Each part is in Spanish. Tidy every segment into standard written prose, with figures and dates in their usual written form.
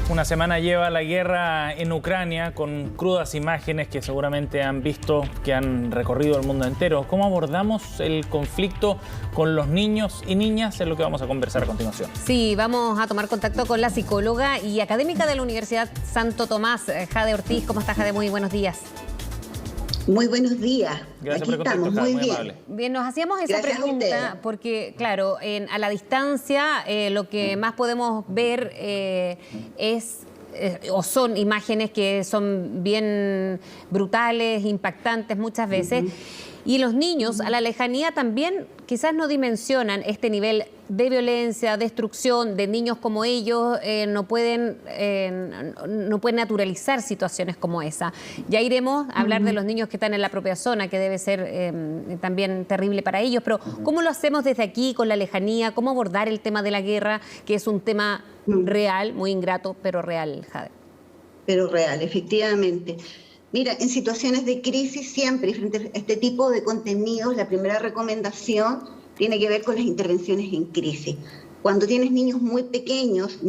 Una semana lleva la guerra en Ucrania con crudas imágenes que seguramente han visto, que han recorrido el mundo entero. ¿Cómo abordamos el conflicto con los niños y niñas? Es lo que vamos a conversar a continuación. Sí, vamos a tomar contacto con la psicóloga y académica de la Universidad Santo Tomás, Jade Ortiz. ¿Cómo está, Jade? Muy buenos días. Muy buenos días. Gracias Aquí por el contacto, estamos, Jade, muy bien. amable. Bien, nos hacíamos esa pregunta porque, claro, a la distancia lo que más podemos ver o son imágenes que son bien brutales, impactantes muchas veces. Y los niños a la lejanía también quizás no dimensionan este nivel de violencia, destrucción, de niños como ellos, no pueden naturalizar situaciones como esa. Ya iremos a hablar de los niños que están en la propia zona, que debe ser también terrible para ellos, pero ¿cómo lo hacemos desde aquí, con la lejanía? ¿Cómo abordar el tema de la guerra, que es un tema real, muy ingrato, pero real, Jade? Pero real, efectivamente. Mira, en situaciones de crisis siempre, frente a este tipo de contenidos, la primera recomendación tiene que ver con las intervenciones en crisis. Cuando tienes niños muy pequeños,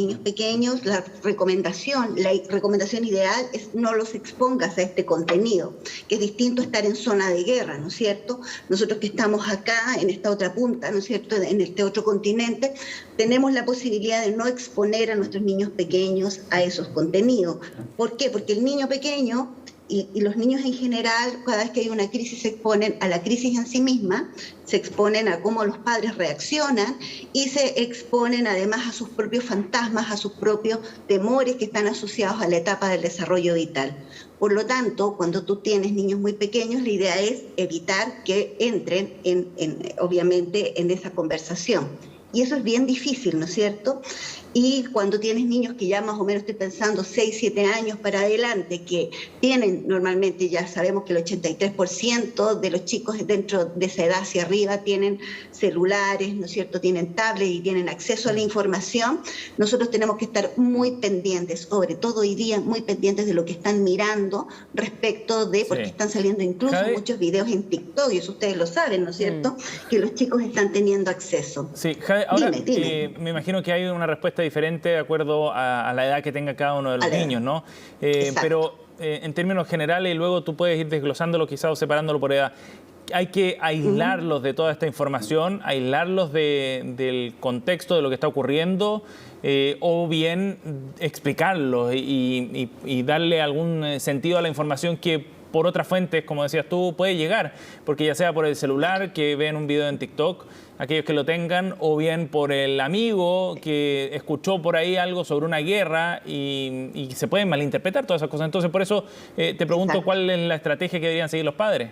la recomendación ideal es no los expongas a este contenido, que es distinto a estar en zona de guerra, ¿no es cierto? Nosotros que estamos acá, en esta otra punta, ¿no es cierto?, en este otro continente, tenemos la posibilidad de no exponer a nuestros niños pequeños a esos contenidos. ¿Por qué? Porque el niño pequeño y los niños en general, cada vez que hay una crisis, se exponen a la crisis en sí misma, se exponen a cómo los padres reaccionan y se exponen además a sus propios fantasmas, a sus propios temores que están asociados a la etapa del desarrollo vital. Por lo tanto, cuando tú tienes niños muy pequeños, la idea es evitar que entren obviamente en esa conversación. Y eso es bien difícil, ¿no es cierto? Y cuando tienes niños que ya más o menos, estoy pensando, 6, 7 años para adelante, que tienen normalmente, ya sabemos que el 83% de los chicos dentro de esa edad hacia arriba tienen celulares, ¿no es cierto?, tienen tablets y tienen acceso a la información. Nosotros tenemos que estar muy pendientes, sobre todo hoy día, muy pendientes de lo que están mirando respecto de, porque están saliendo incluso muchos videos en TikTok, y eso ustedes lo saben, ¿no es cierto?, que los chicos están teniendo acceso. Sí, Jade, ahora dime. Me imagino que hay una respuesta diferente de acuerdo a la edad que tenga cada uno de los niños, ¿no? Pero en términos generales, y luego tú puedes ir desglosándolo quizás o separándolo por edad, hay que aislarlos de toda esta información, aislarlos del contexto de lo que está ocurriendo, o bien explicarlos y darle algún sentido a la información que por otras fuentes, como decías tú, puede llegar, porque ya sea por el celular, que ven un video en TikTok, aquellos que lo tengan, o bien por el amigo que escuchó por ahí algo sobre una guerra y se pueden malinterpretar todas esas cosas. Entonces, por eso te pregunto cuál es la estrategia que deberían seguir los padres.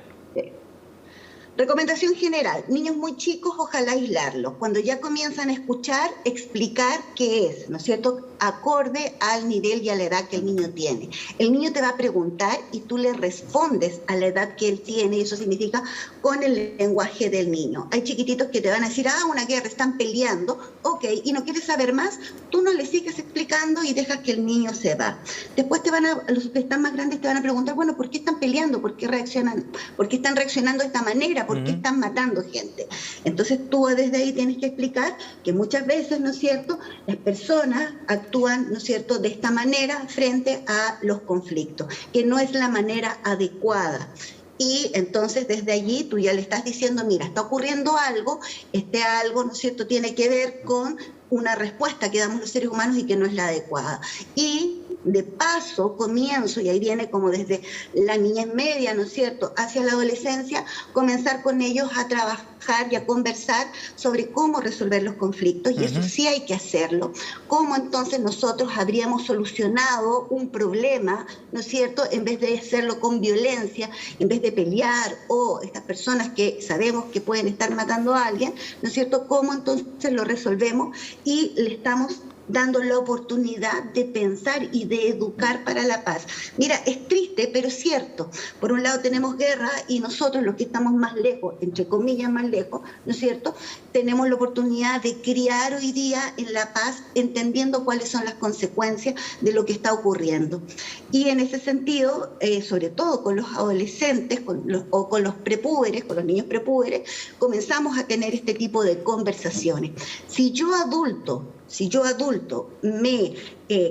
Recomendación general, niños muy chicos, ojalá aislarlos. Cuando ya comienzan a escuchar, explicar qué es, ¿no es cierto?, acorde al nivel y a la edad que el niño tiene. El niño te va a preguntar y tú le respondes a la edad que él tiene, y eso significa con el lenguaje del niño. Hay chiquititos que te van a decir, una guerra, están peleando, ok, y no quieres saber más, tú no le sigues explicando y dejas que el niño se va. Después los que están más grandes te van a preguntar, bueno, ¿por qué están peleando? ¿Por qué reaccionan? ¿Por qué están reaccionando de esta manera? ¿Por qué están matando gente? Entonces tú desde ahí tienes que explicar que muchas veces, ¿no es cierto?, las personas actúan, ¿no es cierto?, de esta manera frente a los conflictos, que no es la manera adecuada. Y entonces desde allí tú ya le estás diciendo, mira, está ocurriendo algo, este algo, ¿no es cierto?, tiene que ver con una respuesta que damos los seres humanos y que no es la adecuada. Y de paso comienzo, y ahí viene como desde la niñez media, ¿no es cierto?, hacia la adolescencia, comenzar con ellos a trabajar y a conversar sobre cómo resolver los conflictos, y eso sí hay que hacerlo. Cómo entonces nosotros habríamos solucionado un problema, ¿no es cierto?, en vez de hacerlo con violencia, en vez de pelear, o estas personas que sabemos que pueden estar matando a alguien, ¿no es cierto?, cómo entonces lo resolvemos y le estamos dando la oportunidad de pensar y de educar para la paz. Mira, es triste, pero es cierto. Por un lado tenemos guerra y nosotros, los que estamos más lejos, entre comillas más lejos, ¿no es cierto?, tenemos la oportunidad de criar hoy día en la paz, entendiendo cuáles son las consecuencias de lo que está ocurriendo. Y en ese sentido, sobre todo con los adolescentes o con los prepúberes, con los niños prepúberes, comenzamos a tener este tipo de conversaciones. Si yo adulto me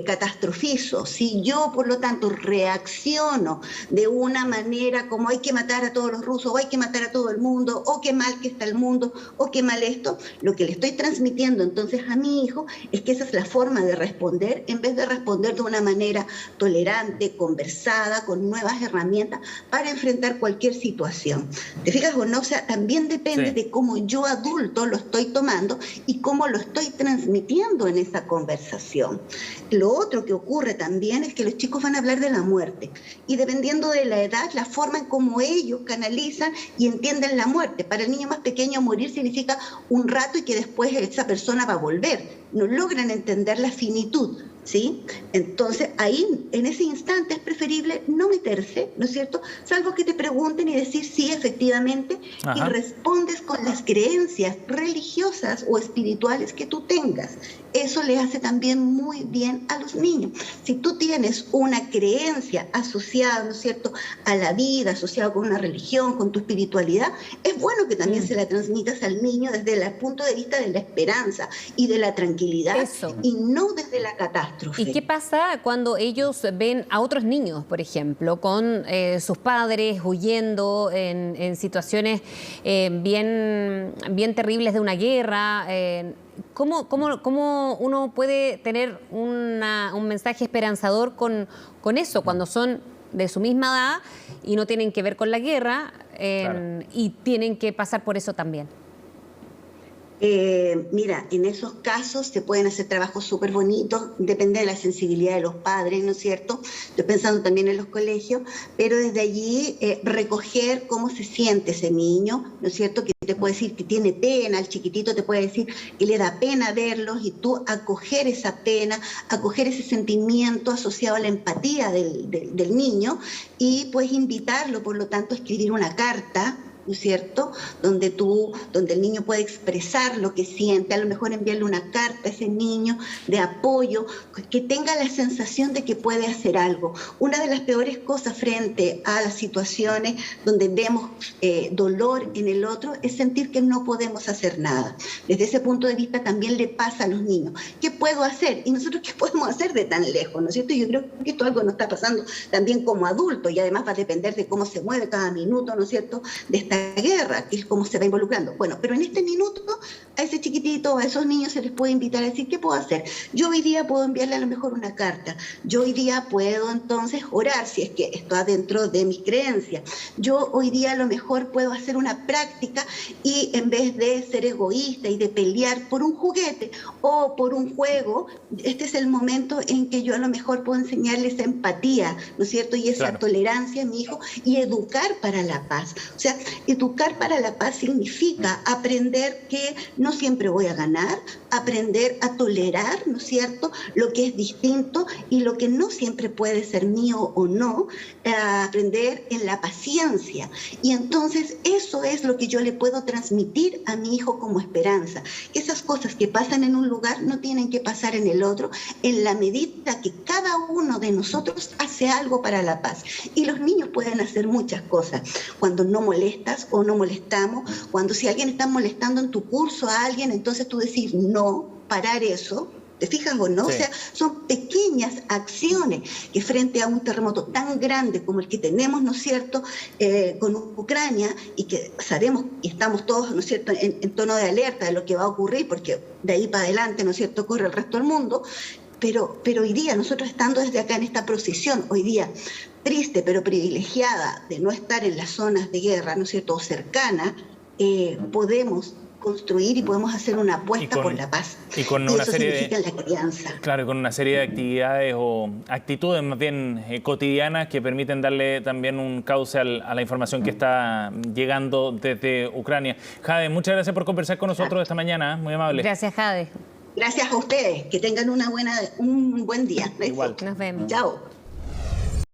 catastrofizo, si yo por lo tanto reacciono de una manera como hay que matar a todos los rusos, o hay que matar a todo el mundo, o qué mal que está el mundo, o qué mal esto, lo que le estoy transmitiendo entonces a mi hijo es que esa es la forma de responder, en vez de responder de una manera tolerante, conversada, con nuevas herramientas para enfrentar cualquier situación. ¿Te fijas o no? O sea, también depende de cómo yo adulto lo estoy tomando y cómo lo estoy transmitiendo en esa conversación. Lo otro que ocurre también es que los chicos van a hablar de la muerte y dependiendo de la edad, la forma en cómo ellos canalizan y entienden la muerte. Para el niño más pequeño morir significa un rato y que después esa persona va a volver. No logran entender la finitud, ¿sí? Entonces ahí, en ese instante es preferible no meterse, ¿no es cierto? Salvo que te pregunten y decir sí, efectivamente, y respondes con las creencias religiosas o espirituales que tú tengas. Eso le hace también muy bien a los niños. Si tú tienes una creencia asociada, ¿no es cierto?, a la vida, asociada con una religión, con tu espiritualidad, es bueno que también se la transmitas al niño desde el punto de vista de la esperanza y de la tranquilidad y no desde la catástrofe. ¿Y qué pasa cuando ellos ven a otros niños, por ejemplo, con sus padres huyendo en situaciones bien terribles de una guerra? ¿Cómo uno puede tener un mensaje esperanzador con eso cuando son de su misma edad y no tienen que ver con la guerra y tienen que pasar por eso también? Mira, en esos casos se pueden hacer trabajos súper bonitos, depende de la sensibilidad de los padres, ¿no es cierto? Estoy pensando también en los colegios, pero desde allí recoger cómo se siente ese niño, ¿no es cierto? Que te puede decir que tiene pena, el chiquitito te puede decir que le da pena verlos y tú acoger esa pena, acoger ese sentimiento asociado a la empatía del niño y puedes invitarlo, por lo tanto, a escribir una carta, ¿no es cierto?, donde el niño puede expresar lo que siente, a lo mejor enviarle una carta a ese niño de apoyo, que tenga la sensación de que puede hacer algo. Una de las peores cosas frente a las situaciones donde vemos dolor en el otro es sentir que no podemos hacer nada. Desde ese punto de vista también le pasa a los niños. ¿Qué puedo hacer? ¿Y nosotros qué podemos hacer de tan lejos? ¿No es cierto? Yo creo que esto algo nos está pasando también como adultos y además va a depender de cómo se mueve cada minuto, ¿no es cierto?, de esta guerra, que es cómo se va involucrando. Bueno, pero en este minuto a ese chiquitito, a esos niños se les puede invitar a decir, ¿qué puedo hacer? Yo hoy día puedo enviarle a lo mejor una carta, yo hoy día puedo entonces orar, si es que esto adentro de mis creencias, yo hoy día a lo mejor puedo hacer una práctica y en vez de ser egoísta y de pelear por un juguete o por un juego, este es el momento en que yo a lo mejor puedo enseñarles esa empatía, ¿no es cierto? Y esa tolerancia a mi hijo y educar para la paz. O sea, educar para la paz significa aprender que no siempre voy a ganar, aprender a tolerar, ¿no es cierto?, lo que es distinto y lo que no siempre puede ser mío o no, aprender en la paciencia. Y entonces eso es lo que yo le puedo transmitir a mi hijo como esperanza. Esas cosas que pasan en un lugar no tienen que pasar en el otro, en la medida que cada uno de nosotros hace algo para la paz. Y los niños pueden hacer muchas cosas. Cuando no molestas o no molestamos, cuando si alguien está molestando en tu curso a alguien, entonces tú decís no, parar eso. ¿Te fijas o no? Sí. O sea, son pequeñas acciones que frente a un terremoto tan grande como el que tenemos, ¿no es cierto?, con Ucrania, y que sabemos y estamos todos, ¿no es cierto?, en tono de alerta de lo que va a ocurrir, porque de ahí para adelante, ¿no es cierto?, corre el resto del mundo. Pero hoy día, nosotros estando desde acá en esta posición, hoy día triste pero privilegiada de no estar en las zonas de guerra, ¿no es cierto?, o cercana, podemos construir y podemos hacer una apuesta por la paz. Y con una eso serie significa la crianza. Claro, con una serie de actividades o actitudes más bien cotidianas que permiten darle también un cauce a la información que está llegando desde Ucrania. Jade, muchas gracias por conversar con nosotros esta mañana, muy amable. Gracias, Jade. Gracias a ustedes, que tengan un buen día. Igual. Nos vemos. Chao.